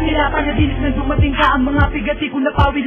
Pinapanabilis na dumating ka ang mga pigati ko nabawi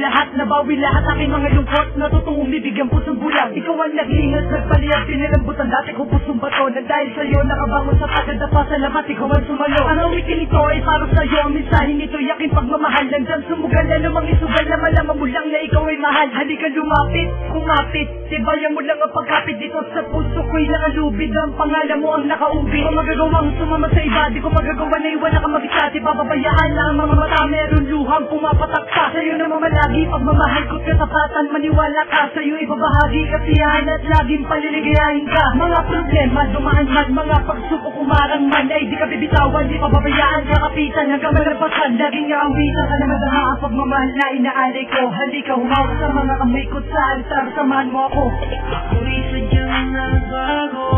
lahat aking mga lungkot natutong umibigyan pusong bulang. Ikaw ang naglingas, nagpaliyag, pinilambutan dati ko pusong bato na dahil sa'yo nakabangon sa tagad na pasalamat, ikaw ang sumalo. Ang awitin ito ay para sa'yo, ang mensaheng ito'y aking pagmamahal. Nandang sumugal na lumang isugal na malaman mo lang na ikaw ay mahal. Halika lumapit, kumapit, tibayan mo lang ang pagkapit dito sa puso ko'y nakalubid. Ang pangalan mo ang nakaubid. Kung magagawang sumama sa iba, di ko magagawa na iwan na ka mag-isati. Bababayaan na ang mga mata, meron luhang pumapatak ka. Sa'yo na mamalagi, pagmamahal ko't katapatan. Maniwala ka, sa'yo ibabahagi kasiyahan at laging paliligayahin ka. Mga problema, dumaan man, mga pagsubok umarang man, ay di ka bibitawan, di pababayaan, kakapitan hanggang malabasan. Laging aawitan ka na madahang pagmamahal na inaalay ko. Halika humawak sa mga kamay ko't sa altar, samahan mo ako. Ako'y sadyang nagbago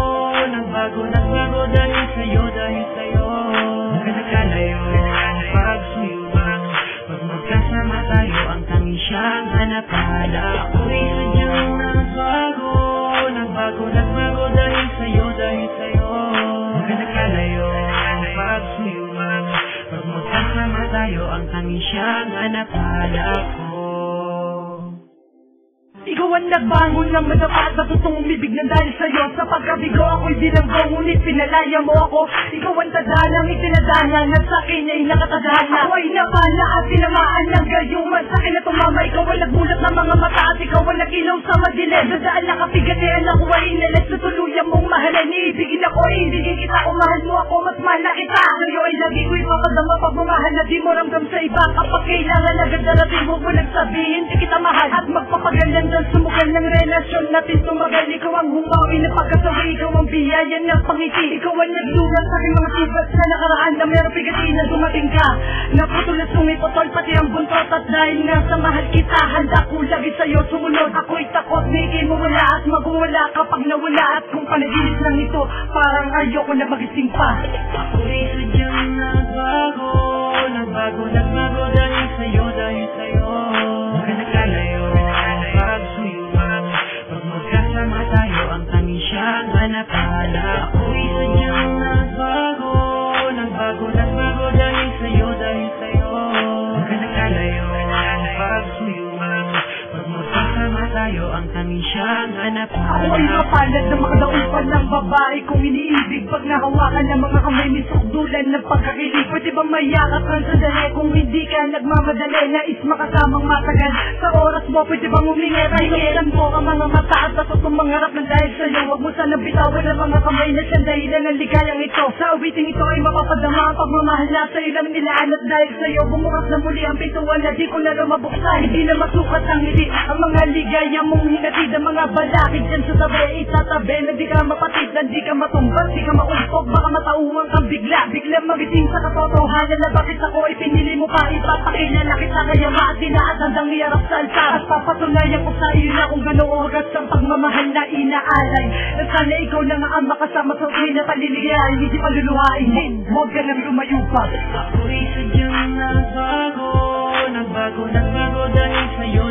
dahil sa'yo, nakalayo, pagsuyuan, pag magkasama tayo, ang tanging siyang hanapala. Ako'y sadyang nagbago dahil sa'yo, nakalayo, pagsuyuan, pag magkasama tayo, ang tanging siyang hanapala ko. Ikaw ang nagbangon ng madapat na totoong umibig ng dahil sa'yo. Sa pagkabigo ako'y bilanggo, ngunit pinalaya mo ako. Ikaw ang tadalang itinadanan at sa'kin ay nakatadhana. Ako ay napala at tinamaan ng gayuman. Sa'kin na tumama, ikaw ang nagbulat ng mga mata at ikaw ang nagilaw sa madilim. Dadaan na kapigatian ako ay inalis na tuluyan mong mahalin. Iibigin ako, iibigin kita, kung mahal mo ako, mas mahal na kita. Sa'yo ay lagi ko'y papadama pagmamahal na di mo ramdam sa iba. Kapag kailangan agad darating mo ko nagsabihin, di kita mahal at magpapagalan. Sumugal ng relasyon natin tumagal. Ikaw ang humawi na pagkasawi, ikaw ang biyaya ng pangiti. Ikaw ang naglugan sa aking mga tibat sa nakaraan na meron pigati na dumating ka. Naputol na sumipotol pati ang buntot at dahil nga sa mahal kita, handa ko lagi sa'yo sumunod. Ako'y takot na ikimawala at magwala kapag nawala. At kung panaginip lang ito, parang ayoko na magising pa. Ako'y sadyang nagbago dahil sa'yo, nakalayo, pagsuyuan, pag magkasama tayo, ang tanging siyang hanapala. Ako'y sadyang nagbago dahil sa'yo, nakalayo, pagsuyuan, pag magkasama tayo, ang tanging siyang hanapala. Ako ay mapalad na makadaupan ng babae kung iniibig. Pag nahawakan ng mga kamay ni sukdulan ng pagkakilig. Pwede ba mayakap kang sandali kung hindi ka nagmamadali? Nais makasamang matagal sa oras mo, pwede bang humingi? Pahingilan mo ang mga mata at natutong mangarap ng dahil sa'yo. Huwag mo sana bitawan ang mga kamay na siyang dahilan ng ligayang ito. Sa awiting ito ay mapapadama ang pagmamahal na sa'yo lang nilaan. At dahil sa'yo bumukas na muli ang pintuan na di ko na lumabuksan. Hindi na masukat ang ngiti ang mga ligaya mong hinatid. Ang mga balakid dyan sa tabi, itatabi na di ka mapatid, na di ka matumbat, di ka maulpog. Baka matauhan kang bigla magiting sa katotohanan na bakit ako ay pinili mo pa. Ipapakilala kita kaya maatinaat hanggang iarap sa altar. At papatunayan ko sa iyo na kung gano'ng oras ang pagmamahal na inaalay. Na sana ikaw na nga ang makasama sa akin na paliligayahin, hindi paluluhain. Huwag ka nang lumayo pa. Ako'y sadyang nagbago dahil sa'yo,